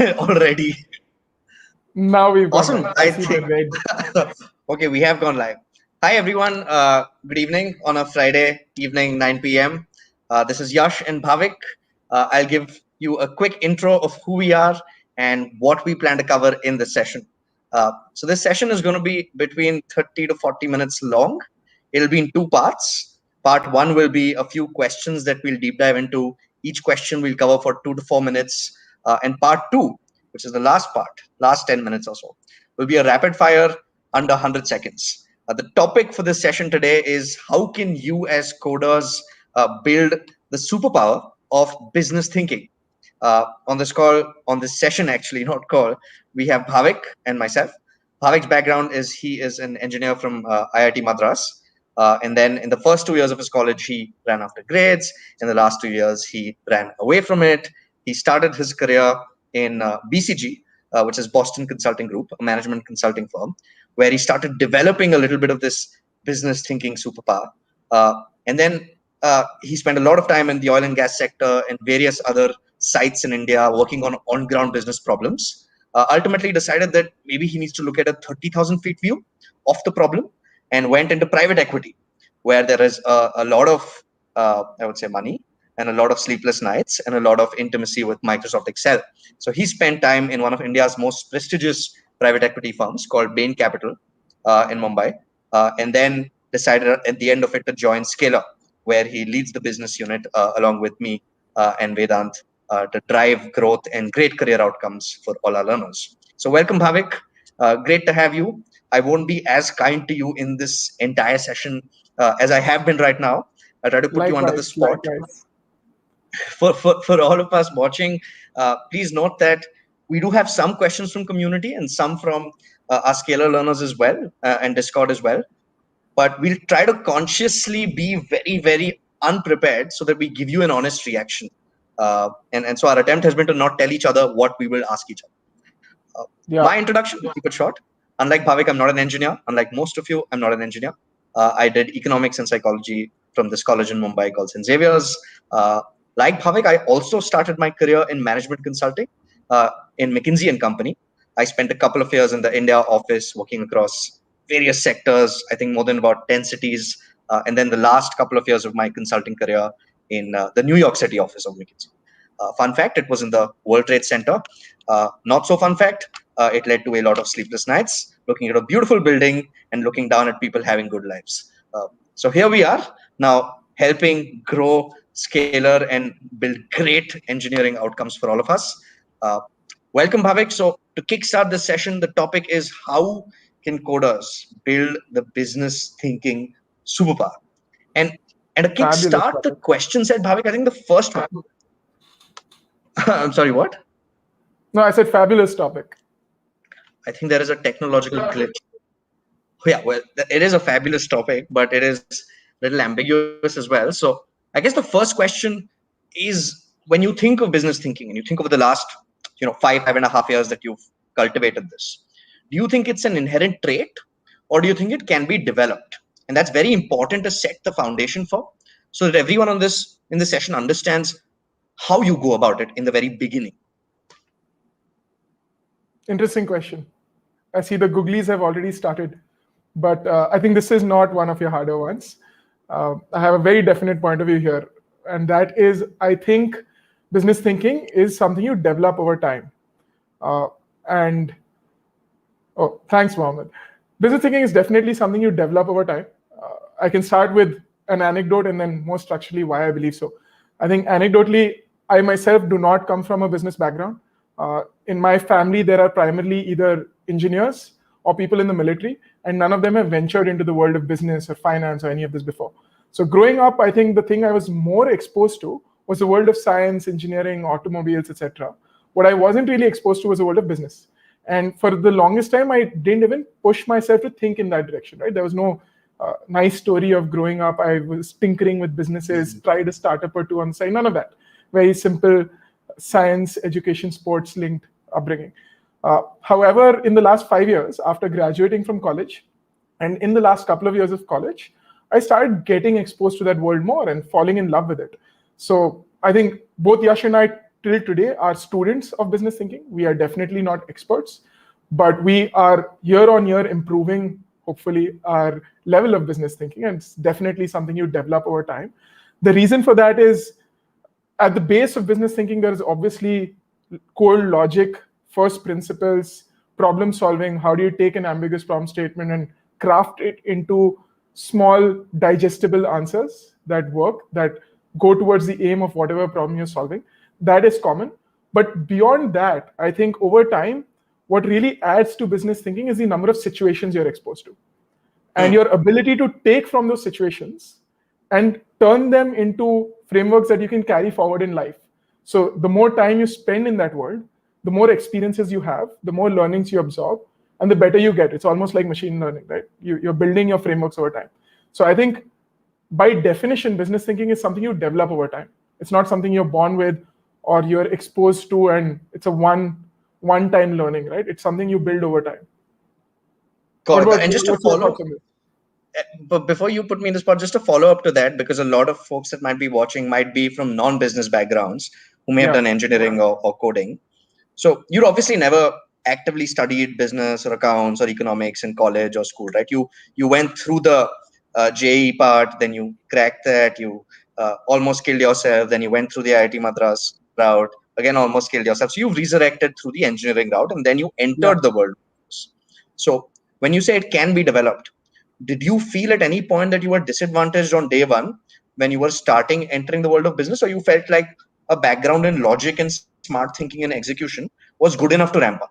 already. Now we've gone Awesome. live. I I see the think. red. Okay, we have gone live. Hi, everyone. Good evening on a Friday evening, 9 p.m. This is Yash and Bhavik. I'll give you a quick intro of who we are and what we plan to cover in this session. So, this session is going to be between 30 to 40 minutes long. It'll be in two parts. Part one will be a few questions that we'll deep dive into. Each question we'll cover for 2 to 4 minutes. And part two, which is the last part, last 10 minutes or so, will be a rapid fire under 100 seconds. The topic for this session today is how can you as coders build the superpower of business thinking. On this call, on this session actually, not call, we have Bhavik and myself. Bhavik's background is he is an engineer from IIT Madras. And then in the first 2 years of his college, he ran after grades. In the last 2 years, he ran away from it. He started his career in BCG, which is Boston Consulting Group, a management consulting firm, where he started developing a little bit of this business thinking superpower. And then he spent a lot of time in the oil and gas sector and various other sites in India working on ground business problems. Ultimately, decided that maybe he needs to look at a 30,000 feet view of the problem and went into private equity, where there is a lot of, I would say, money and a lot of sleepless nights and a lot of intimacy with Microsoft Excel. So he spent time in one of India's most prestigious private equity firms called Bain Capital in Mumbai, and then decided at the end of it to join Scalar, where he leads the business unit along with me and Vedant to drive growth and great career outcomes for all our learners. So welcome, Bhavik. Great to have you. I won't be as kind to you in this entire session as I have been right now. I try to put you under the Likewise, spot. likewise. For all of us watching, please note that we do have some questions from community and some from our Scalar learners as well and Discord as well. But we'll try to consciously be very, very unprepared so that we give you an honest reaction. And so our attempt has been to not tell each other what we will ask each other. Yeah. My introduction, keep it short. Unlike Bhavik, I'm not an engineer. Unlike most of you, I'm not an engineer. I did economics and psychology from this college in Mumbai called St. Xavier's. Like Bhavik, I also started my career in management consulting in McKinsey and Company. I spent a couple of years in the India office working across various sectors, I think more than about 10 cities. And then the last couple of years of my consulting career in the New York City office of McKinsey. Fun fact, it was in the World Trade Center. Not so fun fact, it led to a lot of sleepless nights, looking at a beautiful building and looking down at people having good lives. So here we are now helping grow, scalar, and build great engineering outcomes for all of us. Uh, Welcome, Bhavik. So to kickstart this session, the topic is how can coders build the business thinking superpower? And and to Fabulous kickstart the topic. question set, Bhavik, I think the first one. I'm sorry, what? No, I said fabulous topic. I think there is a technological glitch. Yeah, well, it is a fabulous topic, but it is a little ambiguous as well. So I guess the first question is when you think of business thinking and you think over the last, 5.5 years that you've cultivated this, do you think it's an inherent trait or do you think it can be developed? And that's very important to set the foundation for so that everyone on this in this session understands how you go about it in the very beginning. Interesting question. I see the googlies have already started, but I think this is not one of your harder ones. I have a very definite point of view here, and that is I think business thinking is something you develop over time. And oh, thanks, Mohammed. Business thinking is definitely something you develop over time. I can start with an anecdote and then more structurally why I believe so. I think anecdotally, I myself do not come from a business background. In my family, there are primarily either engineers or people in the military, and none of them have ventured into the world of business or finance or any of this before. So growing up, I think the thing I was more exposed to was the world of science, engineering, automobiles, etc. What I wasn't really exposed to was the world of business. And for the longest time, I didn't even push myself to think in that direction, right? There was no nice story of growing up. I was tinkering with businesses, tried a startup or two on the side, none of that. Very simple science, education, sports linked upbringing. However, in the last 5 years, after graduating from college, and in the last couple of years of college, I started getting exposed to that world more and falling in love with it. So I think both Yash and I till today are students of business thinking. We are definitely not experts, but we are year on year improving, hopefully, our level of business thinking. And it's definitely something you develop over time. The reason for that is at the base of business thinking, there is obviously core logic, first principles, problem solving. How do you take an ambiguous problem statement and craft it into small, digestible answers that work, that go towards the aim of whatever problem you're solving? That is common. But beyond that, I think over time, what really adds to business thinking is the number of situations you're exposed to and your ability to take from those situations and turn them into frameworks that you can carry forward in life. So the more time you spend in that world, the more experiences you have, the more learnings you absorb, and the better you get. It's almost like machine learning, right? You're building your frameworks over time. So I think by definition, business thinking is something you develop over time. It's not something you're born with or you're exposed to, and it's a one-time learning, right? It's something you build over time. Got it. And just to What's your follow, thoughts on this? but before you put me in the spot, just to follow up to that, because a lot of folks that might be watching might be from non-business backgrounds who may have Yeah. done engineering or coding. So you obviously never actively studied business or accounts or economics in college or school, right? You went through the JEE part, then you cracked that, you almost killed yourself, then you went through the IIT Madras route, again almost killed yourself. So you've resurrected through the engineering route, and then you Yeah. entered the world. So when you say it can be developed, did you feel at any point that you were disadvantaged on day one when you were starting entering the world of business, or you felt like a background in logic and smart thinking and execution was good enough to ramp up?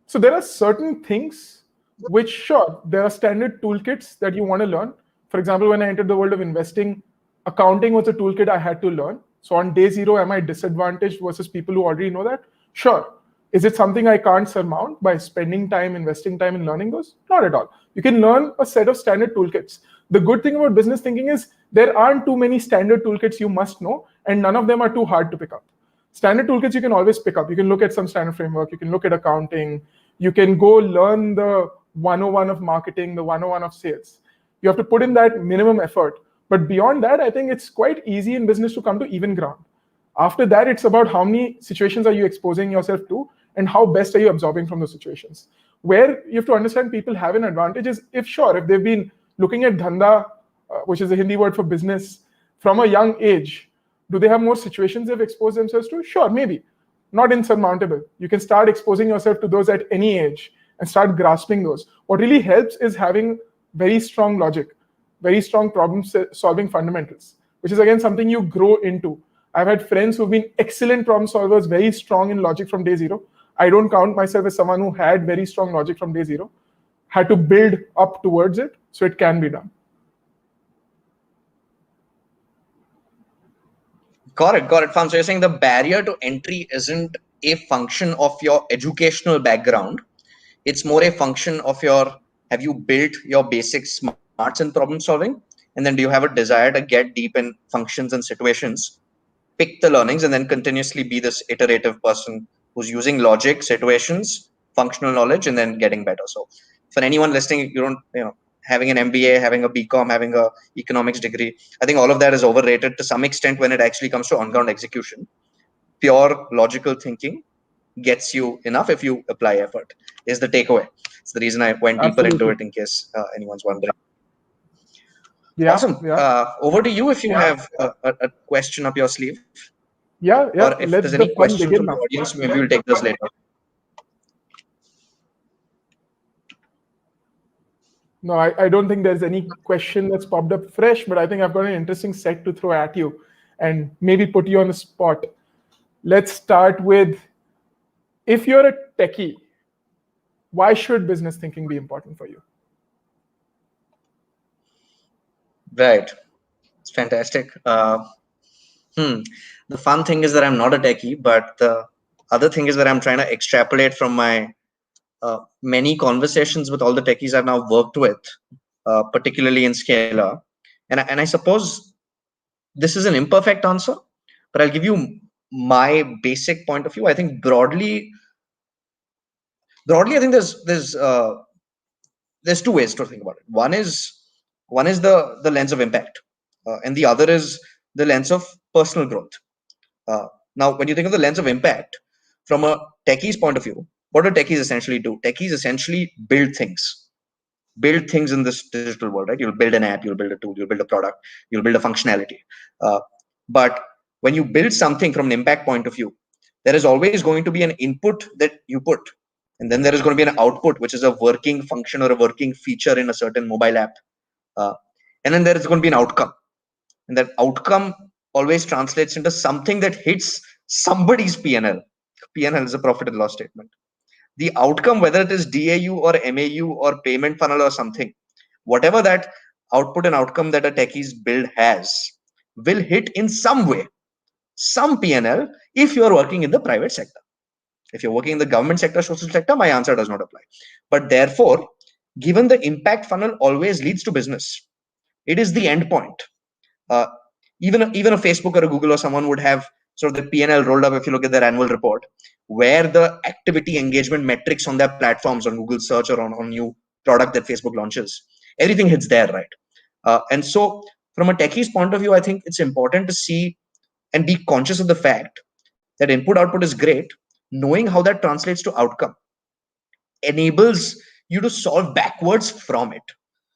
So there are certain things which, sure, there are standard toolkits that you want to learn. For example, when I entered the world of investing, accounting was a toolkit I had to learn. So on day zero, am I disadvantaged versus people who already know that? Sure. Is it something I can't surmount by spending time, investing time in learning those? Not at all. You can learn a set of standard toolkits. The good thing about business thinking is there aren't too many standard toolkits you must know, and none of them are too hard to pick up. Standard toolkits you can always pick up. You can look at some standard framework, you can look at accounting, you can go learn the 101 of marketing, the 101 of sales. You have to put in that minimum effort. But beyond that, I think it's quite easy in business to come to even ground. After that, it's about how many situations are you exposing yourself to and how best are you absorbing from those situations. Where you have to understand people have an advantage is if, sure, if they've been looking at dhanda, which is a Hindi word for business, from a young age, do they have more situations they've exposed themselves to? Sure, maybe. Not insurmountable. You can start exposing yourself to those at any age and start grasping those. What really helps is having very strong logic, very strong problem solving fundamentals, which is again something you grow into. I've had friends who've been excellent problem solvers, very strong in logic from day zero. I don't count myself as someone who had very strong logic from day zero, had to build up towards it, so it can be done. Got it, got it. Fun. So you're saying the barrier to entry isn't a function of your educational background. It's more a function of your, have you built your basic smarts in problem solving? And then do you have a desire to get deep in functions and situations, pick the learnings, and then continuously be this iterative person who's using logic, situations, functional knowledge, and then getting better. So for anyone listening, you don't, having an MBA, having a BCom, having a economics degree, I think all of that is overrated to some extent when it actually comes to on-ground execution. Pure logical thinking gets you enough if you apply effort, is the takeaway. It's the reason I went deeper into Absolutely. it in case anyone's wondering. Yeah, Awesome. yeah, Over to you if you have a question up your sleeve, yeah, or yeah. if there's Let any the fun questions from begin the now. audience, maybe we'll take those later. No, I don't think there's any question that's popped up fresh, but I think I've got an interesting set to throw at you and maybe put you on the spot. Let's start with if you're a techie, why should business thinking be important for you? Right. It's fantastic. The fun thing is that I'm not a techie, but the other thing is that I'm trying to extrapolate from my many conversations with all the techies I've now worked with, particularly in Scalar. And I suppose this is an imperfect answer, but I'll give you my basic point of view. I think broadly, I think there's two ways to think about it. One is the lens of impact, and the other is the lens of personal growth. Now, when you think of the lens of impact from a techie's point of view, what do techies essentially do? Techies essentially build things in this digital world, right? You'll build an app, you'll build a tool, you'll build a product, you'll build a functionality. Uh, but when you build something from an impact point of view, there is always going to be an input that you put, and then there is going to be an output, which is a working function or a working feature in a certain mobile app. Uh, and then there is going to be an outcome, and that outcome always translates into something that hits somebody's PNL. PNL is a profit and loss statement. The outcome, whether it is DAU or MAU or payment funnel or something, whatever that output and outcome that a techie's build has, will hit in some way, some PNL if you are working in the private sector. If you're working in the government sector, social sector, my answer does not apply. But therefore, given the impact funnel always leads to business, it is the end point. Uh, even a Facebook or a Google or someone would have sort of the P&L rolled up if you look at their annual report, where the activity engagement metrics on their platforms on Google search or on new product that Facebook launches, everything hits there, right? And so from a techie's point of view, I think it's important to see and be conscious of the fact that input output is great. Knowing how that translates to outcome enables you to solve backwards from it.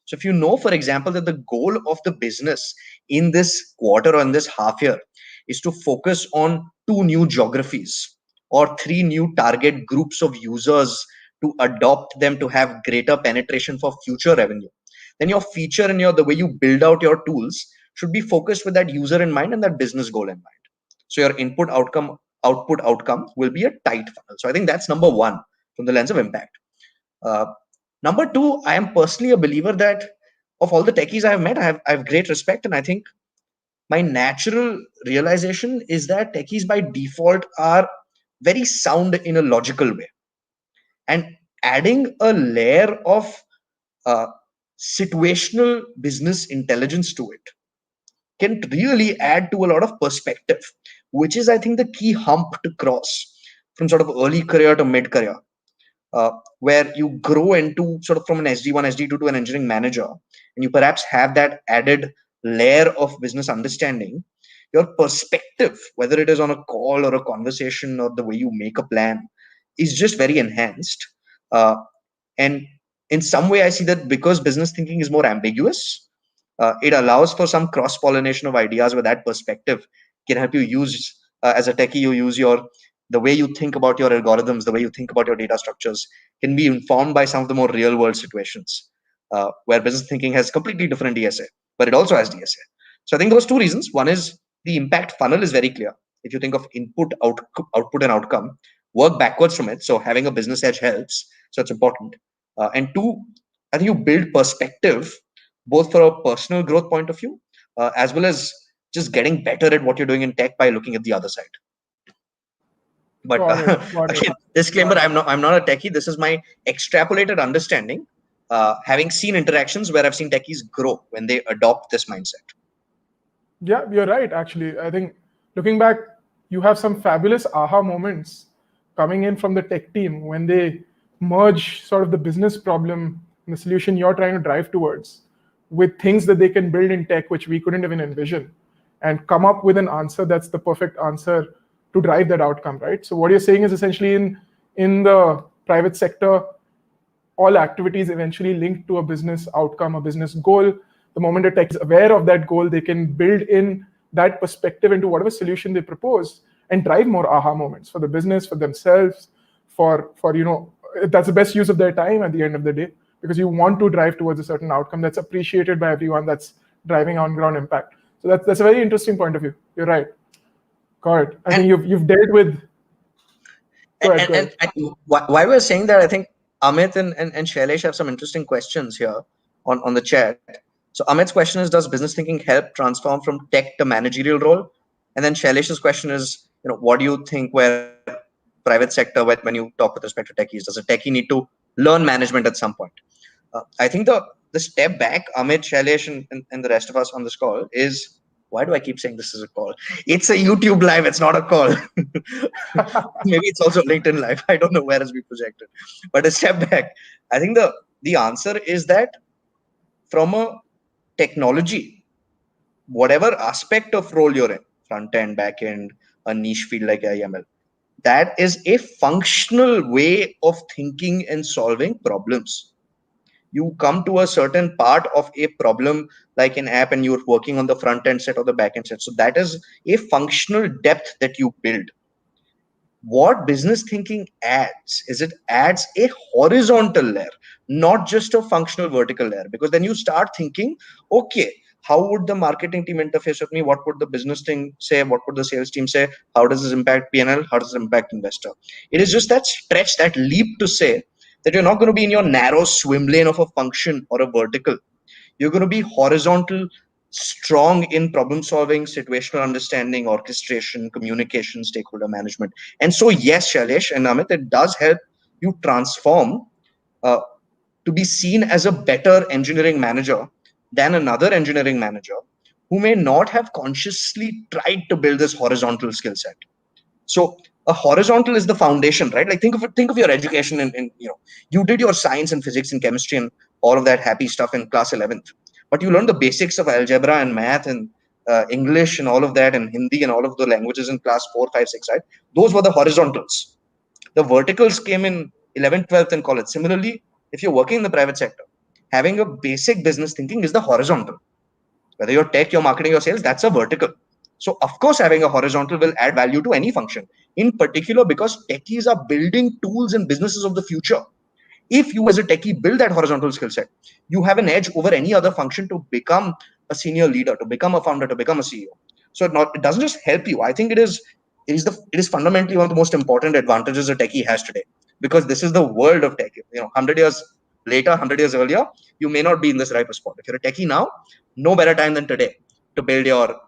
So if you know, for example, that the goal of the business in this quarter or in this half year is to focus on 2 new geographies or 3 new target groups of users to adopt them to have greater penetration for future revenue, then your feature and the way you build out your tools should be focused with that user in mind and that business goal in mind. So your input output outcome will be a tight funnel. So I think that's number one from the lens of impact. Uh, Number two, I am personally a believer that of all the techies I have met, I have great respect, and I think my natural realization is that techies by default are very sound in a logical way, and adding a layer of uh, situational business intelligence to it can really add to a lot of perspective, which is, I think, the key hump to cross from sort of early career to mid career, where you grow into sort of from an SD1, SD2 to an engineering manager, and you perhaps have that added layer of business understanding. Your perspective, whether it is on a call or a conversation or the way you make a plan, is just very enhanced. Uh, and in some way, I see that because business thinking is more ambiguous, it allows for some cross pollination of ideas where that perspective can help you use, as a techie, you use the way you think about your algorithms, the way you think about your data structures can be informed by some of the more real world situations, where business thinking has completely different DSA, but it also has DSA. So I think those 2 reasons. One is the impact funnel is very clear. If you think of output and outcome, work backwards from it. So having a business edge helps. So it's important. And two, I think you build perspective both for a personal growth point of view, as well as just getting better at what you're doing in tech by looking at the other side. But Got it. Got it. again, disclaimer: I'm not a techie. This is my extrapolated understanding, having seen interactions where I've seen techies grow when they adopt this mindset. Yeah, you're right. Actually, I think looking back, you have some fabulous aha moments coming in from the tech team when they merge sort of the business problem and the solution you're trying to drive towards with things that they can build in tech, which we couldn't even envision, and come up with an answer that's the perfect answer to drive that outcome, right? So what you're saying is essentially in the private sector, all activities eventually linked to a business outcome, a business goal. The moment a tech is aware of that goal, they can build in that perspective into whatever solution they propose and drive more aha moments for the business, for themselves, for that's the best use of their time at the end of the day, because you want to drive towards a certain outcome that's appreciated by everyone, that's driving on ground impact. So that's a very interesting point of view. You're right. Got it. I think you've dealt with. Go ahead. Go ahead. And why we're saying that, I think Amit and Shailesh have some interesting questions here on the chat. So Amit's question is, does business thinking help transform from tech to managerial role? And then Shailesh's question is, what do you think where private sector, when you talk with respect to techies, does a techie need to learn management at some point? I think the step back, Amit, Shailesh, and the rest of us on this call is, why do I keep saying this is a call? It's a YouTube live. It's not a call. Maybe it's also LinkedIn live. I don't know where it's being projected. But a step back, I think the answer is that from a technology, whatever aspect of role you're in, front end, back end, a niche field like AML. That is a functional way of thinking and solving problems. You come to a certain part of a problem like an app and you're working on the front end set or the back end set. So that is a functional depth that you build. What business thinking adds is it adds a horizontal layer, not just a functional vertical layer, because then you start thinking, okay, how would the marketing team interface with me? What would the business team say? What would the sales team say? How does this impact PNL? How does it impact investor? It is just that stretch, that leap to say that you're not going to be in your narrow swim lane of a function or a vertical. You're going to be horizontal, strong in problem solving, situational understanding, orchestration, communication, stakeholder management. And so, yes, Shailesh and Amit, it does help you transform uh, to be seen as a better engineering manager than another engineering manager who may not have consciously tried to build this horizontal skill set. So a horizontal is the foundation, right? Like think of your education in you did your science and physics and chemistry and all of that happy stuff in class 11th, but you learned the basics of algebra and math and English and all of that and Hindi and all of the languages in class 4, 5, 6, right? Those were the horizontals. The verticals came in 11th, 12th and college. Similarly, if you're working in the private sector, having a basic business thinking is the horizontal. Whether you're tech, your marketing, your sales, that's a vertical. So of course, having a horizontal will add value to any function. In particular, because techies are building tools and businesses of the future. If you as a techie build that horizontal skill set, you have an edge over any other function to become a senior leader, to become a founder, to become a CEO. So it doesn't just help you. I think it is fundamentally one of the most important advantages a techie has today, because this is the world of tech. 100 years later, 100 years earlier, you may not be in this right spot. If you're a techie now, no better time than today to build your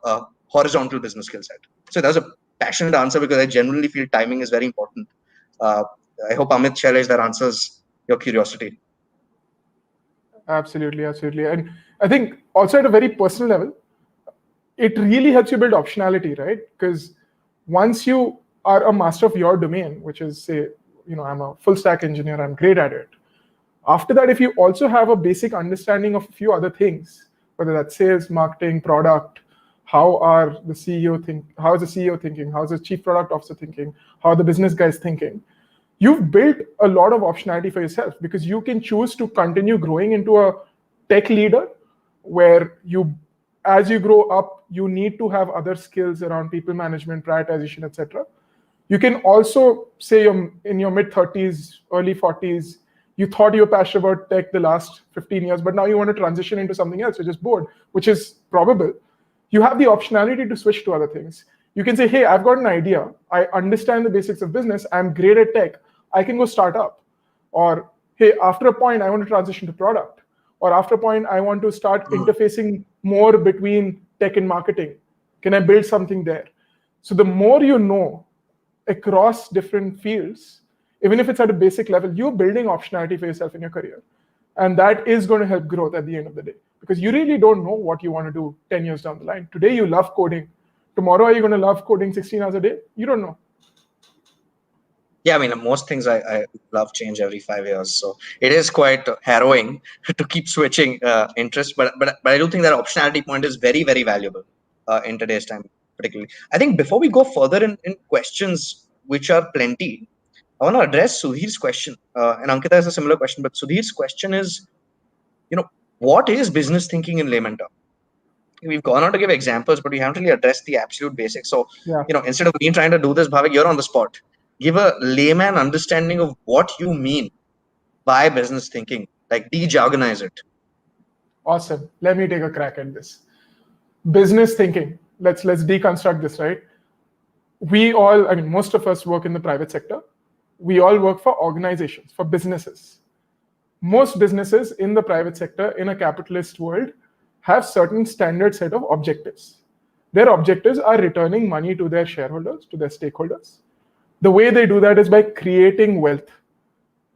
horizontal business skill set. So that was a passionate answer because I genuinely feel timing is very important. Uh, I hope Amit Shailesh that answers your curiosity. Absolutely, absolutely. And I think also at a very personal level, it really helps you build optionality, right? Because once you are a master of your domain, which is, say, I'm a full stack engineer, I'm great at it. After that, if you also have a basic understanding of a few other things, whether that's sales, marketing, product, how is the CEO thinking, how is the chief product officer thinking, how are the business guys thinking, you've built a lot of optionality for yourself, because you can choose to continue growing into a tech leader where as you grow up, you need to have other skills around people management, prioritization, etc. You can also say you're in your mid 30s, early 40s, you thought you were passionate about tech the last 15 years, but now you want to transition into something else, you're just bored, which is probable. You have the optionality to switch to other things. You can say, hey, I've got an idea. I understand the basics of business. I'm great at tech. I can go start up. Or, hey, after a point, I want to transition to product. Or after a point, I want to start interfacing more between tech and marketing. Can I build something there? So the more you know across different fields, even if it's at a basic level, you're building optionality for yourself in your career. And that is going to help growth at the end of the day, because you really don't know what you want to do 10 years down the line. Today, you love coding. Tomorrow, are you going to love coding 16 hours a day? You don't know. Yeah, I mean, most things I love change every 5 years, so it is quite harrowing to keep switching interests. But I do think that optionality point is very very valuable in today's time, particularly. I think before we go further in questions, which are plenty, I want to address Sudhir's question, and Ankita has a similar question. But Sudhir's question is, what is business thinking in layman terms? We've gone on to give examples, but we haven't really addressed the absolute basics. So, Yeah. instead of me trying to do this, Bhavik, you're on the spot. Give a layman understanding of what you mean by business thinking. Like de-jargonize it. Awesome. Let me take a crack at this. Business thinking. Let's deconstruct this, right? Most of us work in the private sector. We all work for organizations, for businesses. Most businesses in the private sector in a capitalist world have certain standard set of objectives. Their objectives are returning money to their shareholders, to their stakeholders. The way they do that is by creating wealth.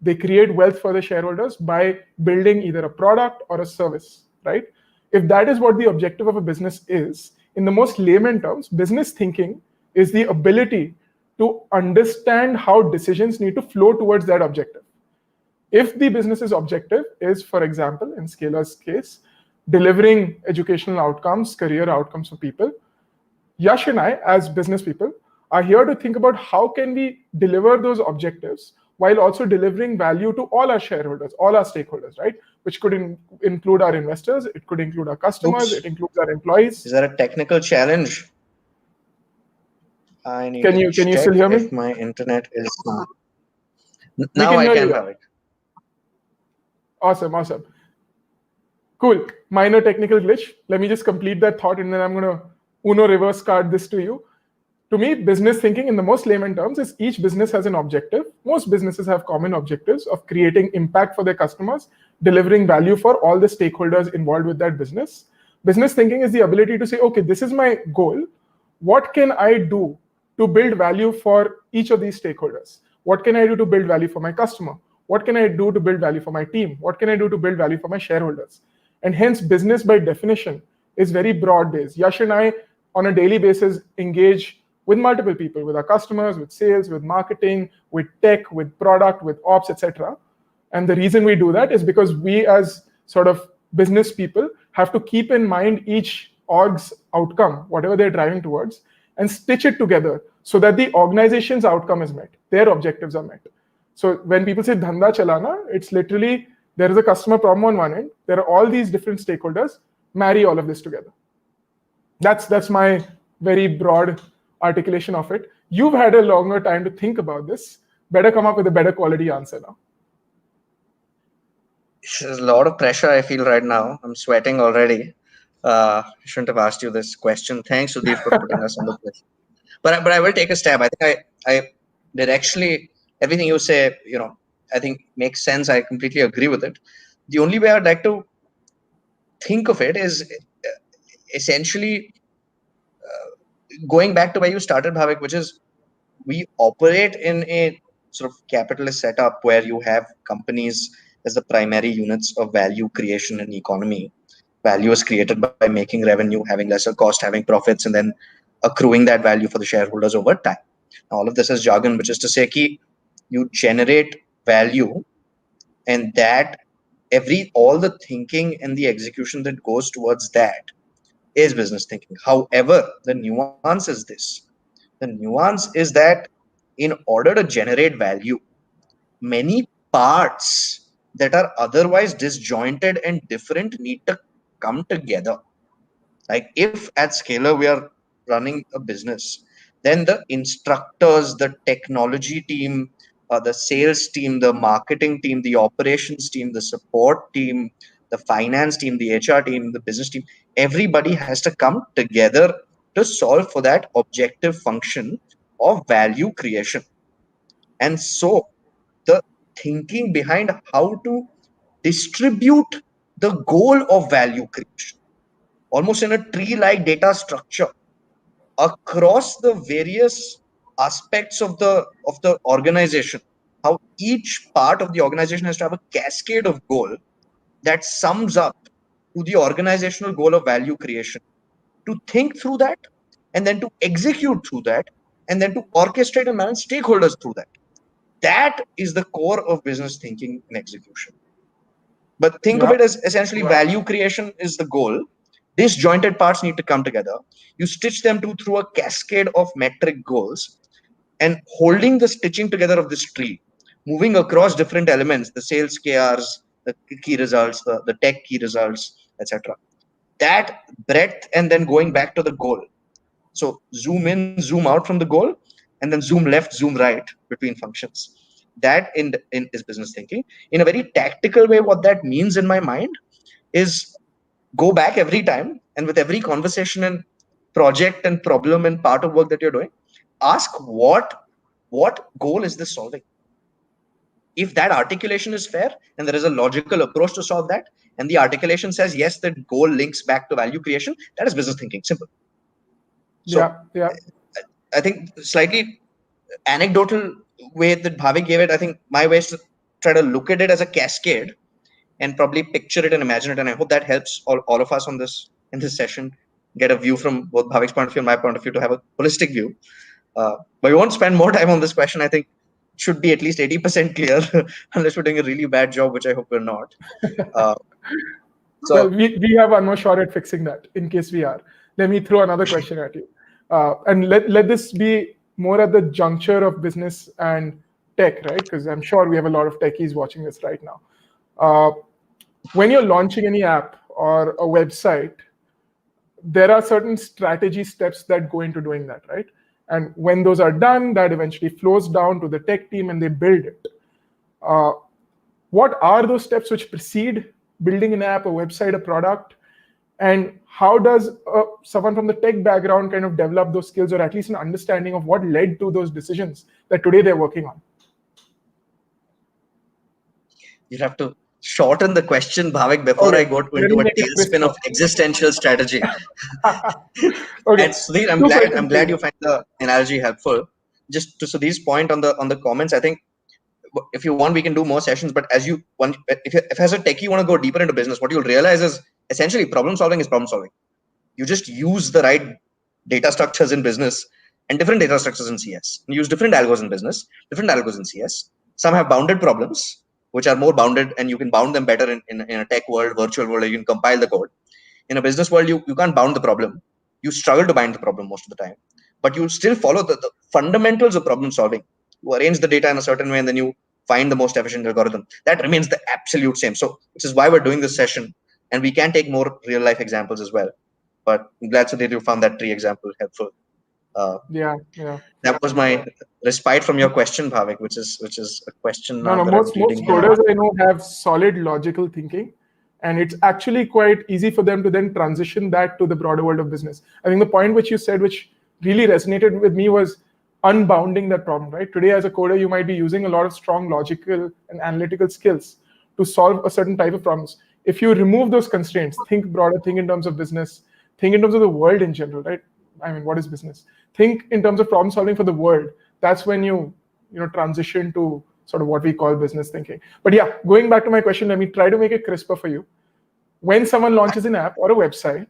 They create wealth for the shareholders by building either a product or a service, right? If that is what the objective of a business is, in the most layman terms, business thinking is the ability to understand how decisions need to flow towards that objective. If the business's objective is, for example, in Scalar's case, delivering educational outcomes, career outcomes for people, Yash and I, as business people, are here to think about how can we deliver those objectives while also delivering value to all our shareholders, all our stakeholders, right? Which could include our investors, it could include our customers, it Oops. includes our employees. Is there a technical challenge? I need Can to you check still hear if me? my internet is. We Now can I hear can, you. Bhavik. Awesome, awesome. Cool. Minor technical glitch. Let me just complete that thought and then I'm going to Uno reverse card this to you. To me, business thinking in the most layman terms is each business has an objective. Most businesses have common objectives of creating impact for their customers, delivering value for all the stakeholders involved with that business. Business thinking is the ability to say, okay, this is my goal. What can I do to build value for each of these stakeholders? What can I do to build value for my customer? What can I do to build value for my team? What can I do to build value for my shareholders? And hence, business by definition is very broad based. Yash and I, on a daily basis, engage with multiple people, with our customers, with sales, with marketing, with tech, with product, with ops, etc. And the reason we do that is because we, as sort of business people, have to keep in mind each org's outcome, whatever they're driving towards, and stitch it together so that the organization's outcome is met, their objectives are met. So when people say dhanda chalana, it's literally there is a customer problem on one end, there are all these different stakeholders, marry all of this together. That's my very broad articulation of it. You've had a longer time to think about this. Better come up with a better quality answer now. There's a lot of pressure I feel right now. I'm sweating already. I shouldn't have asked you this question. Thanks, Sudeep, for putting us on the place. But I will take a stab. I think I did actually everything you say. I think makes sense. I completely agree with it. The only way I'd like to think of it is essentially going back to where you started, Bhavik, which is we operate in a sort of capitalist setup where you have companies as the primary units of value creation in economy. Value is created by making revenue, having lesser cost, having profits, and then accruing that value for the shareholders over time. Now, all of this is jargon, which is to say, ki you generate value, and that all the thinking and the execution that goes towards that is business thinking. However, the nuance is this. The nuance is that in order to generate value, many parts that are otherwise disjointed and different need to come together. Like if at Scalar we are running a business, then the instructors, the technology team, the sales team, the marketing team, the operations team, the support team, the finance team, the HR team, the business team, everybody has to come together to solve for that objective function of value creation. And so the thinking behind how to distribute the goal of value creation, almost in a tree like data structure across the various aspects of the organization, how each part of the organization has to have a cascade of goal that sums up to the organizational goal of value creation, to think through that and then to execute through that and then to orchestrate and manage stakeholders through that. That is the core of business thinking and execution. But think of Yeah. it as essentially value creation is the goal. Disjointed parts need to come together. You stitch them through a cascade of metric goals, and holding the stitching together of this tree, moving across different elements, the sales KRs, the key results, the tech key results, etc. That breadth and then going back to the goal. So zoom in, zoom out from the goal, and then zoom left, zoom right between functions. That is business thinking. In a very tactical way, what that means in my mind is go back every time and with every conversation and project and problem and part of work that you're doing, ask what goal is this solving. If that articulation is fair and there is a logical approach to solve that, and the articulation says yes, that goal links back to value creation, that is business thinking. Simple. So Yeah. Yeah. I think slightly anecdotal way that Bhavik gave it, I think my way is to try to look at it as a cascade and probably picture it and imagine it. And I hope that helps all of us on this in this session get a view from both Bhavik's point of view and my point of view to have a holistic view. But we won't spend more time on this question. I think it should be at least 80% clear, unless we're doing a really bad job, which I hope we're not. Uh, Well, so we have one more shot at fixing that in case we are. Let me throw another question at you. And let this be more at the juncture of business and tech, right? Because I'm sure we have a lot of techies watching this right now. Uh, when you're launching any app or a website, there are certain strategy steps that go into doing that, right? And when those are done, that eventually flows down to the tech team and they build it. Uh, what are those steps which precede building an app, a website, a product? And how does someone from the tech background kind of develop those skills or at least an understanding of what led to those decisions that today they're working on? You have to shorten the question, Bhavik, before Okay, I go let me into a make it tailspin crisper. of existential strategy. And Okay, Sudhir, I'm two glad questions I'm for glad you. you find the analogy helpful. Just to Sudhir's point on the comments, I think if you want, we can do more sessions. But as you want, if as a techie you want to go deeper into business, what you'll realize is essentially problem solving is problem solving. You just use the right data structures in business and different data structures in CS. You use different algos in business, different algos in CS. Some have bounded problems, which are more bounded, and you can bound them better in a tech world, virtual world, you can compile the code. In a business world, you can't bound the problem. You struggle to bind the problem most of the time, but you still follow the fundamentals of problem solving. You arrange the data in a certain way, and then you find the most efficient algorithm. That remains the absolute same. So, which is why we're doing this session, and we can take more real life examples as well. But I'm glad that you found that tree example helpful. Uh, Yeah, yeah. that was my respite from your question, Bhavik, which is a question No, now no. that I'm Most reading here. coders I know have solid logical thinking, and it's actually quite easy for them to then transition that to the broader world of business. I think the point which you said, which really resonated with me, was unbounding that problem. Right? Today, as a coder, you might be using a lot of strong logical and analytical skills to solve a certain type of problems. If you remove those constraints, think broader, think in terms of business, think in terms of the world in general, right? I mean, what is business? Think in terms of problem solving for the world. That's when you transition to sort of what we call business thinking. But yeah, going back to my question, let me try to make it crisper for you. When someone launches an app or a website,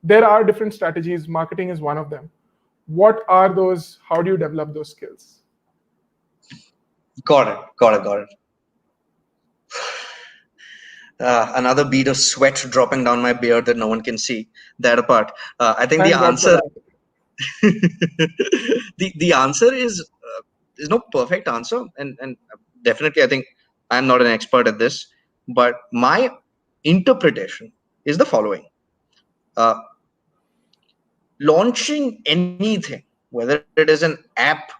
there are different strategies. Marketing is one of them. What are those? How do you develop those skills? Got it. Got it. Got it. Another bead of sweat dropping down my beard that no one can see. That apart, I think the Thank God for answer that. the answer is there's no perfect answer, and definitely I think I'm not an expert at this, but my interpretation is the following: uh, launching anything, whether it is an app,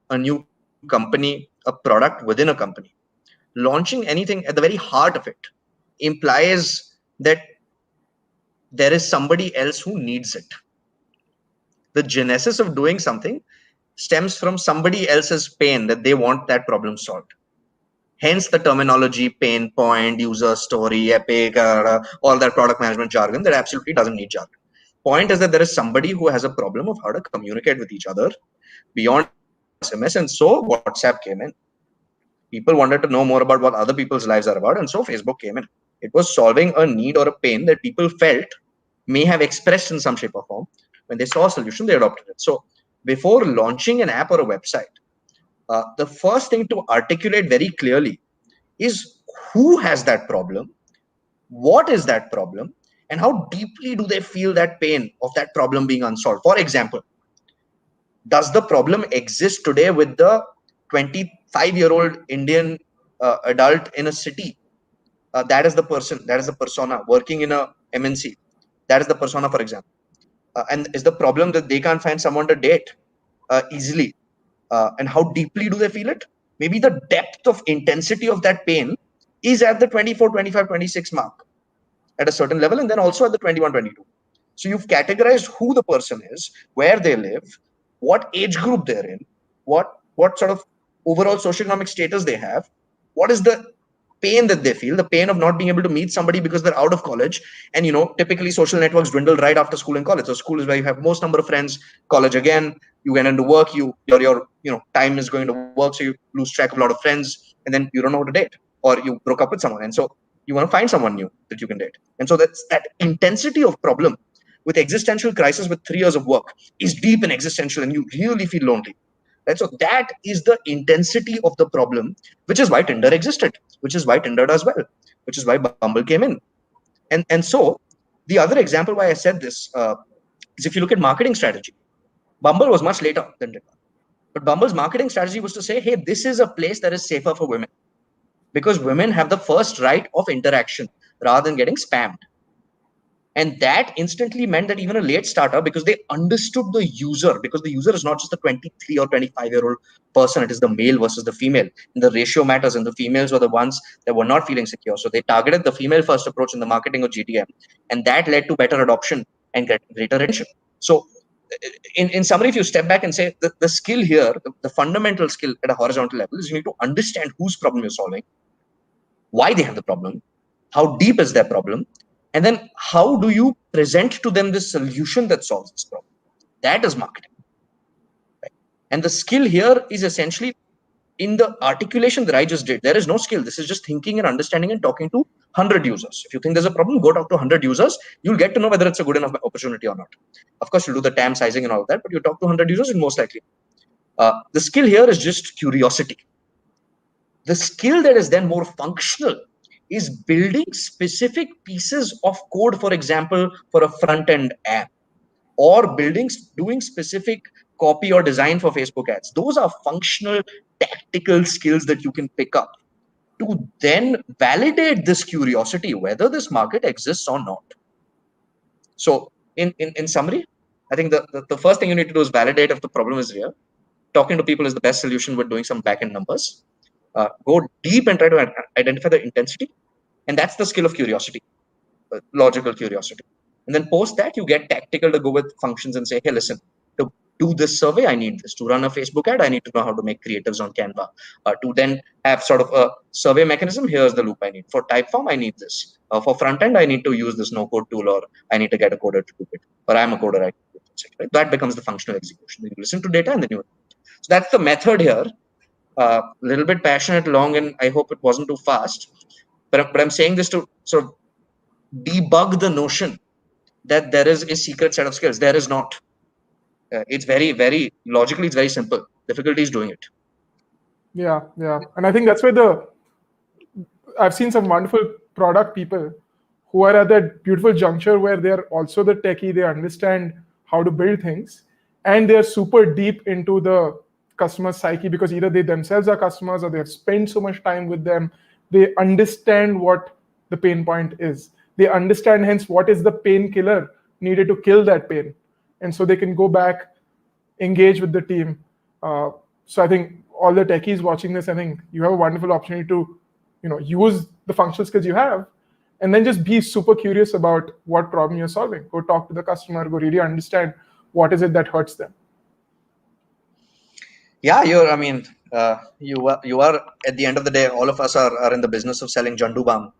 a new company, a product within a company, launching anything at the very heart of it implies that there is somebody else who needs it. The genesis of doing something stems from somebody else's pain that they want that problem solved. Hence the terminology, pain point, user story, epic, all that product management jargon that absolutely doesn't need jargon. Point is that there is somebody who has a problem of how to communicate with each other beyond SMS, and so WhatsApp came in. People wanted to know more about what other people's lives are about, and so Facebook came in. It was solving a need or a pain that people felt, may have expressed in some shape or form. When they saw a solution, they adopted it. So before launching an app or a website, the first thing to articulate very clearly is who has that problem, what is that problem, and how deeply do they feel that pain of that problem being unsolved. For example, does the problem exist today with the 25-year-old Indian adult in a city? That is the person, that is the persona working in a MNC. That is the persona, for example. And is the problem that they can't find someone to date easily? And how deeply do they feel it? Maybe the depth of intensity of that pain is at the 24, 25, 26 mark at a certain level, and then also at the 21, 22. So you've categorized who the person is, where they live, what age group they're in, what sort of overall socioeconomic status they have, what is the pain that they feel, the pain of not being able to meet somebody because they're out of college. And typically social networks dwindle right after school and college. So school is where you have most number of friends. College again, you get into work, your time is going to work, so you lose track of a lot of friends, and then you don't know how to date, or you broke up with someone, and so you want to find someone new that you can date. And so that's that intensity of problem with existential crisis with 3 years of work is deep and existential, and you really feel lonely. Right? So that is the intensity of the problem, which is why Tinder existed, which is why Tinder does well, which is why Bumble came in. And so the other example why I said this is if you look at marketing strategy, Bumble was much later than Tinder. But Bumble's marketing strategy was to say, hey, this is a place that is safer for women because women have the first right of interaction rather than getting spammed. And that instantly meant that even a late starter, because they understood the user, because the user is not just a 23 or 25-year-old person, it is the male versus the female. And the ratio matters, and the females were the ones that were not feeling secure. So they targeted the female first approach in the marketing of GTM, and that led to better adoption and greater retention. So in summary, if you step back and say the skill here, the fundamental skill at a horizontal level is you need to understand whose problem you're solving, why they have the problem, how deep is their problem, and then how do you present to them the solution that solves this problem. That is marketing, right? And the skill here is essentially in the articulation that I just did. There is no skill. This is just thinking and understanding and talking to 100 users. If you think there's a problem, go talk to 100 users. You'll get to know whether it's a good enough opportunity or not. Of course, you'll do the TAM sizing and all of that, but you talk to 100 users, and most likely. The skill here is just curiosity. The skill that is then more functional is building specific pieces of code, for example, for a front-end app, or doing specific copy or design for Facebook ads. Those are functional, tactical skills that you can pick up to then validate this curiosity, whether this market exists or not. So in summary, I think the first thing you need to do is validate if the problem is real. Talking to people is the best solution with doing some back-end numbers. Go deep and try to identify the intensity. And that's the skill of curiosity, logical curiosity. And then post that, you get tactical to go with functions and say, hey, listen, to do this survey, I need this. To run a Facebook ad, I need to know how to make creatives on Canva. To then have sort of a survey mechanism, here's the loop I need. For Typeform, I need this. For front end, I need to use this no-code tool, or I need to get a coder to do it. Or I'm a coder, I do it, right? That becomes the functional execution. You listen to data and then you. So that's the method here. A little bit passionate, long, and I hope it wasn't too fast. But I'm saying this to sort of debug the notion that there is a secret set of skills. There is not. It's very, very logically, it's very simple. Difficulty is doing it. Yeah. And I think that's where I've seen some wonderful product people who are at that beautiful juncture where they're also the techie, they understand how to build things, and they're super deep into the customer psyche because either they themselves are customers or they have spent so much time with them. They understand what the pain point is. They understand, hence, what is the painkiller needed to kill that pain. And so they can go back, engage with the team. So I think all the techies watching this, I think you have a wonderful opportunity to, use the functional skills you have, and then just be super curious about what problem you're solving. Go talk to the customer, go really understand what is it that hurts them. Yeah, you are at the end of the day, all of us are in the business of selling Jandu Balm.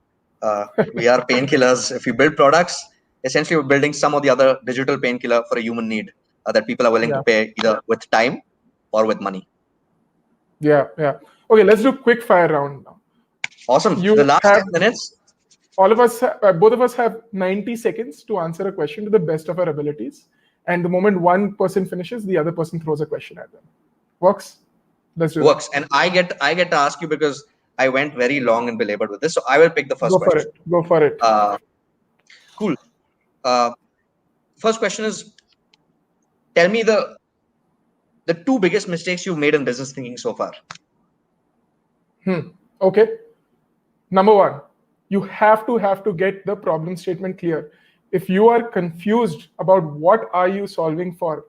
We are painkillers. If you build products, essentially we're building some of the other digital painkiller for a human need that people are willing to pay either with time or with money. Yeah. Okay, let's do quick fire round now. Awesome. The last 10 minutes. All of us, both of us have 90 seconds to answer a question to the best of our abilities. And the moment one person finishes, the other person throws a question at them. Works? Let's do it. Works. And I get to ask you because I went very long and belabored with this. So I will pick the first question. Go for it. Cool. First question is, tell me the two biggest mistakes you've made in business thinking so far. Okay. Number one, you have to get the problem statement clear. If you are confused about what are you solving for,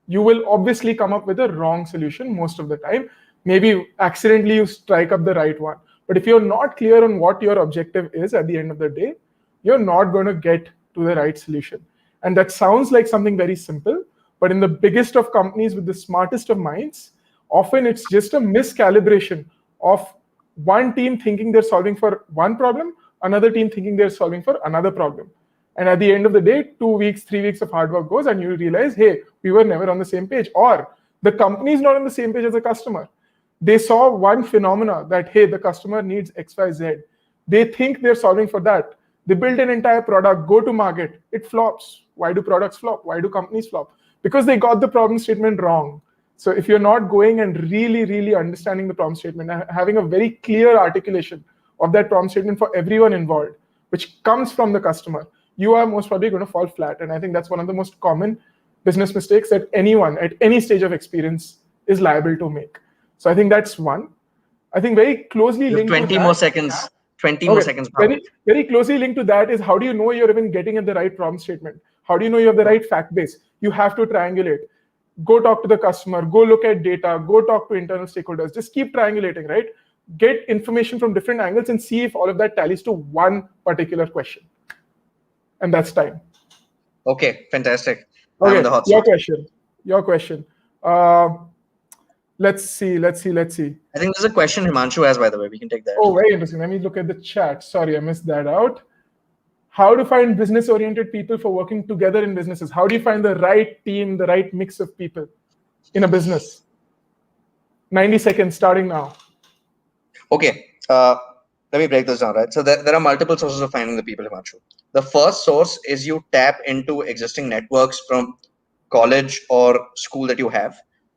you will obviously come up with a wrong solution most of the time. Maybe accidentally you strike up the right one. But if you're not clear on what your objective is at the end of the day, you're not going to get to the right solution. And that sounds like something very simple, but in the biggest of companies with the smartest of minds, often it's just a miscalibration of one team thinking they're solving for one problem, another team thinking they're solving for another problem. And at the end of the day, 2 weeks, 3 weeks of hard work goes and you realize, hey, we were never on the same page. Or the company is not on the same page as the customer. They saw one phenomena that, hey, the customer needs XYZ. They think they're solving for that. They build an entire product, go to market, it flops. Why do products flop? Why do companies flop? Because they got the problem statement wrong. So if you're not going and really understanding the problem statement, having a very clear articulation of that problem statement for everyone involved, which comes from the customer, you are most probably going to fall flat. And I think that's one of the most common business mistakes that anyone at any stage of experience is liable to make. So I think that's one. I think very closely You have linked to 20 that. more seconds. 20 more Okay, seconds, Bhavik. very closely linked to that is how do you know you're even getting at the right problem statement? How do you know you have the right fact base? You have to triangulate. Go talk to the customer, go look at data, go talk to internal stakeholders. Just keep triangulating, right? Get information from different angles and see if all of that tallies to one particular question. And that's time. Okay, fantastic. I'm in the Okay, hot your seat. question. Your question. Uh, let's see. I think there's a question Himanshu has, by the way. We can take that. Oh, very interesting. Let me look at the chat. Sorry, I missed that out. How to find business oriented people for working together in businesses? How do you find the right team, the right mix of people in a business? 90 seconds starting now. Okay, let me break this down, right? So there are multiple sources of finding the people, Himanshu. The first source is you tap into existing networks from college or school that you have.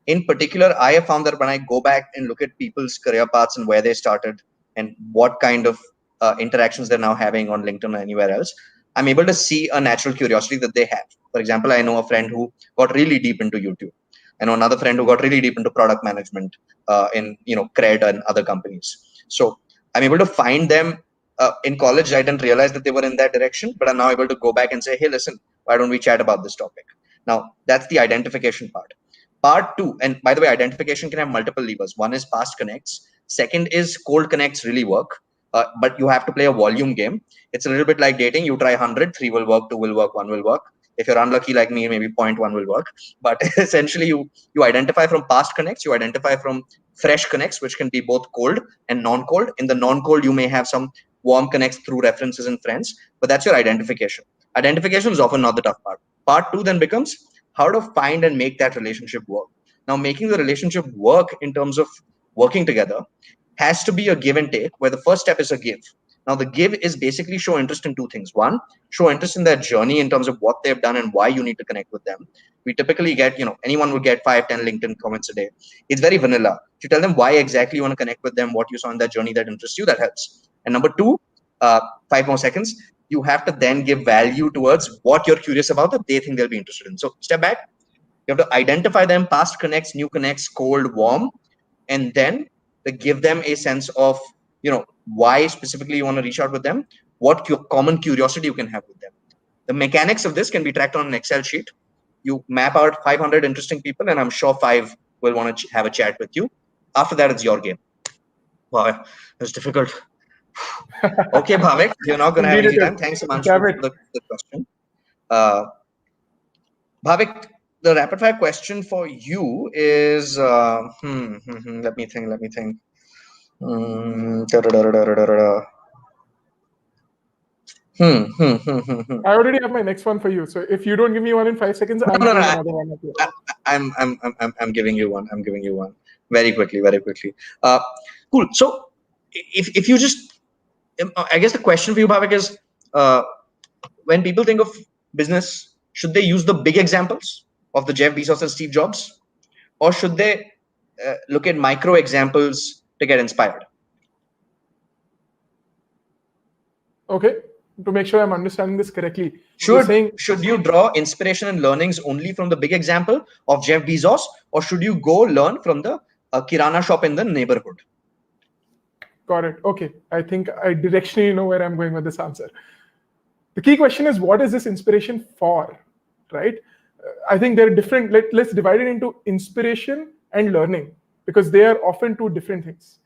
In particular, I have found that when I go back and look at people's career paths and where they started and what kind of interactions they're now having on LinkedIn or anywhere else, I'm able to see a natural curiosity that they have. For example, I know a friend who got really deep into YouTube. I know another friend who got really deep into product management in Cred and other companies. So I'm able to find them in college. I didn't realize that they were in that direction, but I'm now able to go back and say, hey, listen, why don't we chat about this topic? Now, that's the identification part. Part two, and by the way, identification can have multiple levers. One is past connects. Second is cold connects really work, but you have to play a volume game. It's a little bit like dating. You try 100, 3 will work, 2 will work, 1 will work. If you're unlucky like me, maybe 0.1 will work. But essentially, you identify from past connects, you identify from fresh connects, which can be both cold and non-cold. In the non-cold, you may have some warm connects through references and friends, but that's your identification. Identification is often not the tough part. Part two then becomes how to find and make that relationship work. Now, making the relationship work in terms of working together has to be a give and take, where the first step is a give. Now, the give is basically show interest in two things. One, show interest in their journey in terms of what they've done and why you need to connect with them. We typically get, anyone would get 5, 10 LinkedIn comments a day. It's very vanilla. If you tell them why exactly you want to connect with them, what you saw in their journey that interests you, that helps. And number two, 5 more seconds, you have to then give value towards what you're curious about that they think they'll be interested in. So step back, you have to identify them, past connects, new connects, cold, warm, and then to give them a sense of, why specifically you want to reach out with them, what your common curiosity you can have with them. The mechanics of this can be tracked on an Excel sheet. You map out 500 interesting people, and I'm sure 5 will want to have a chat with you. After that, it's your game. Wow, it's difficult. Okay, Bhavik, you're not going to have Indeed, easy it time. is. Thanks, Himanshu, Damn for it. the question. Uh, Bhavik, the rapid fire question for you is let me think. Da-da-da-da-da-da-da. I already have my next one for you. So if you don't give me one in 5 seconds, I'm No, no, giving no. another one of you. I'm giving you one. I'm giving you one very quickly, very quickly. Cool. So if you just, I guess the question for you, Bhavik, is when people think of business, should they use the big examples of the Jeff Bezos and Steve Jobs, or should they look at micro examples to get inspired? Okay. To make sure I'm understanding this correctly, you're Should saying should you draw inspiration and learnings only from the big example of Jeff Bezos, or should you go learn from the Kirana shop in the neighborhood? got it. Okay. I think I directionally know where I'm going with this answer. The key question is what is this inspiration for, right? I think they're different. Let's divide it into inspiration and learning because they are often two different things.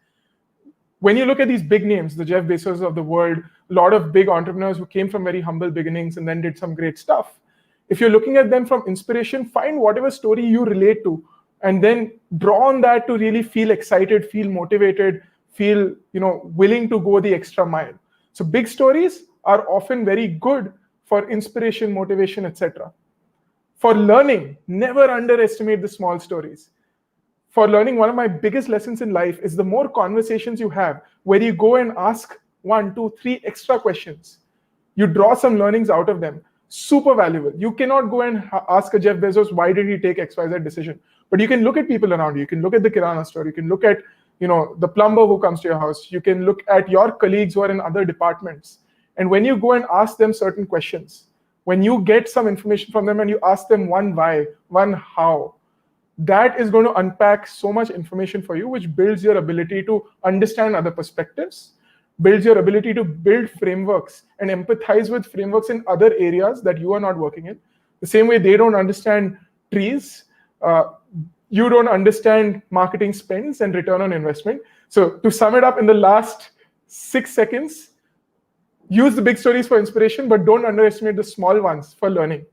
When you look at these big names, the Jeff Bezos of the world, a lot of big entrepreneurs who came from very humble beginnings and then did some great stuff. If you're looking at them from inspiration, find whatever story you relate to and then draw on that to really feel excited, feel motivated, feel willing to go the extra mile. So big stories are often very good for inspiration, motivation, etc. For learning, never underestimate the small stories. For learning, one of my biggest lessons in life is the more conversations you have where you go and ask 1, 2, 3 extra questions. You draw some learnings out of them. Super valuable. You cannot go and ask a Jeff Bezos, why did he take XYZ decision? But you can look at people around you. You can look at the Kirana store. You can look at the plumber who comes to your house. You can look at your colleagues who are in other departments. And when you go and ask them certain questions, when you get some information from them and you ask them one why, one how, that is going to unpack so much information for you, which builds your ability to understand other perspectives, builds your ability to build frameworks and empathize with frameworks in other areas that you are not working in. The same way they don't understand trees, uh, you don't understand marketing spends and return on investment. So to sum it up in the last 6 seconds, use the big stories for inspiration, but don't underestimate the small ones for learning.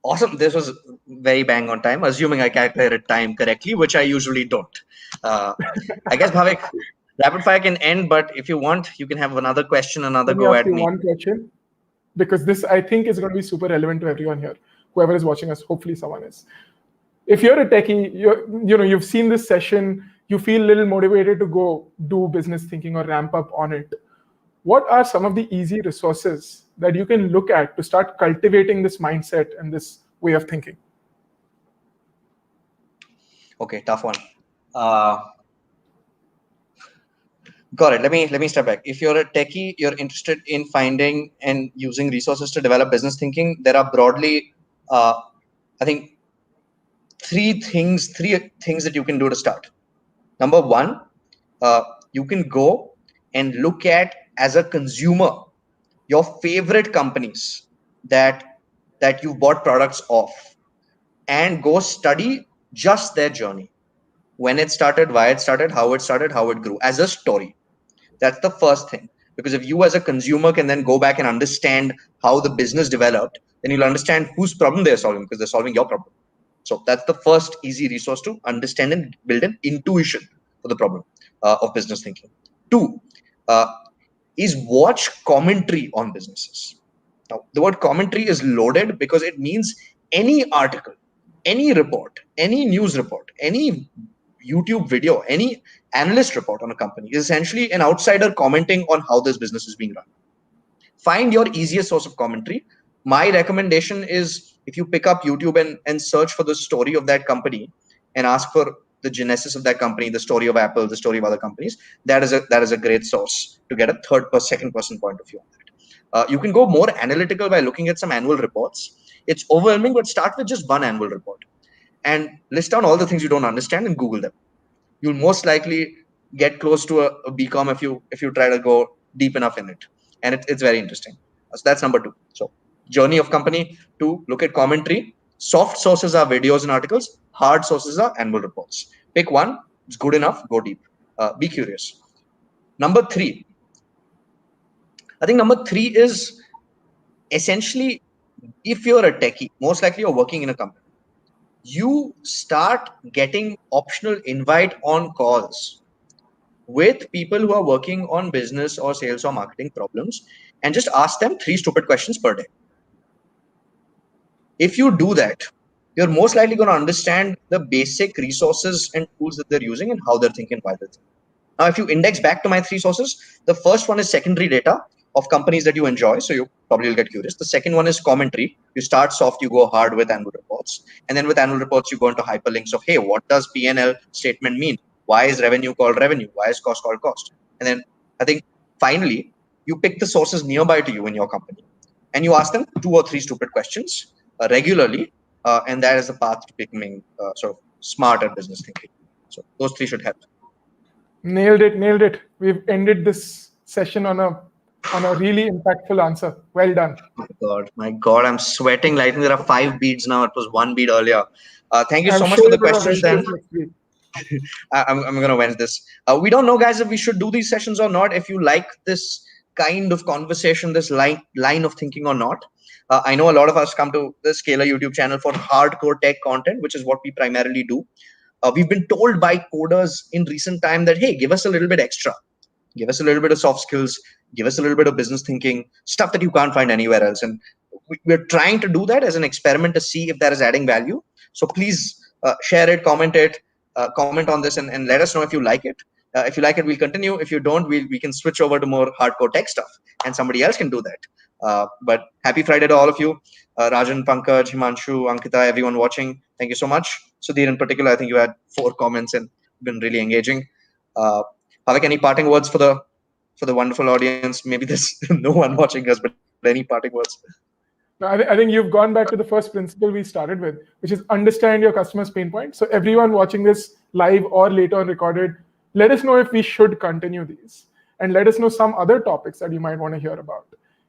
Awesome. This was very bang on time, assuming I calculated time correctly, which I usually don't. Uh, I guess, Bhavik, rapid fire can end, but if you want, you can have another question, another Let me go ask at you me. one question, because this I think is going to be super relevant to everyone here. Whoever is watching us, hopefully someone is. If you're a techie, you've seen this session, you feel a little motivated to go do business thinking or ramp up on it. What are some of the easy resources that you can look at to start cultivating this mindset and this way of thinking? Okay, tough one. Uh, Got it. Let me step back. If you're a techie, you're interested in finding and using resources to develop business thinking. There are broadly, I think, three things that you can do to start. Number one, uh, you can go and look at, as a consumer, your favorite companies that you've bought products of, and go study just their journey, when it started, why it started, how it grew, as a story. That's the first thing. Because if you as a consumer can then go back and understand how the business developed, then you'll understand whose problem they're solving, because they're solving your problem. So that's the first easy resource to understand and build an intuition for the problem of business thinking. Two, uh, is watch commentary on businesses. Now, the word commentary is loaded because it means any article, any report, any news report, any YouTube video, any analyst report on a company is essentially an outsider commenting on how this business is being run. Find your easiest source of commentary. My recommendation is, if you pick up YouTube and search for the story of that company and ask for the genesis of that company, the story of Apple, the story of other companies, that is a great source to get a second person point of view on that. You can go more analytical by looking at some annual reports. It's overwhelming, but start with just one annual report and list down all the things you don't understand and Google them. You'll most likely get close to a BCom if you try to go deep enough in it, and it's very interesting. So that's number two. So journey of company. Two, look at commentary. Soft sources are videos and articles. Hard sources are annual reports. Pick one. It's good enough. Go deep. Be curious. Number three. I think number three is essentially, if you're a techie, most likely you're working in a company. You start getting optional invite on calls with people who are working on business or sales or marketing problems, and just ask them three stupid questions per day. If you do that, you're most likely going to understand the basic resources and tools that they're using and how they're thinking, why they're thinking. Now, if you index back to my three sources, the first one is secondary data of companies that you enjoy. So you probably will get curious. The second one is commentary. You start soft, you go hard with annual reports. And then with annual reports, you go into hyperlinks of, hey, what does P&L statement mean? Why is revenue called revenue? Why is cost called cost? And then I think finally, you pick the sources nearby to you in your company and you ask them two or three stupid questions regularly. And that is the path to becoming sort of smart at business thinking. So those three should help. Nailed it, nailed it. We've ended this session on a really impactful answer. Well done. My God, I'm sweating like there are 5 beads now. It was 1 bead earlier. Thank you I'm so much sure for the you're gonna questions. avenge Then this next week. I'm gonna end this. We don't know, guys, if we should do these sessions or not. If you like this kind of conversation, this line of thinking or not. I know a lot of us come to the Scalar YouTube channel for hardcore tech content, which is what we primarily do. We've been told by coders in recent time that, hey, give us a little bit extra. Give us a little bit of soft skills, give us a little bit of business thinking, stuff that you can't find anywhere else. And we're trying to do that as an experiment to see if that is adding value. So please share it, comment on this, and let us know if you like it. If you like it, we'll continue. If you don't, we can switch over to more hardcore tech stuff, and somebody else can do that. But happy Friday to all of you. Rajan, Pankaj, Himanshu, Ankita, everyone watching, thank you so much. Sudhir in particular, I think you had 4 comments and been really engaging. Havik, any parting words for the wonderful audience? Maybe there's no one watching us, but any parting words? I think you've gone back to the first principle we started with, which is understand your customer's pain point. So everyone watching this live or later on recorded, let us know if we should continue these, and let us know some other topics that you might want to hear about.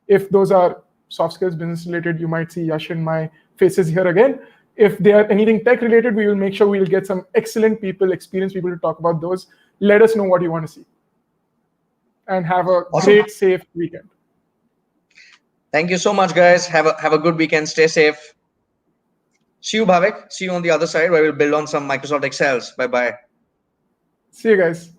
If those are soft skills, business related, you might see Yash and my faces here again. If they are anything tech related, we will make sure we'll get some excellent people, experienced people to talk about those. Let us know what you want to see. And have a Awesome. great, safe weekend. Thank you so much, guys. Have a good weekend. Stay safe. See you, Bhavik. See you on the other side where we'll build on some Microsoft Excels. Bye bye. See you guys.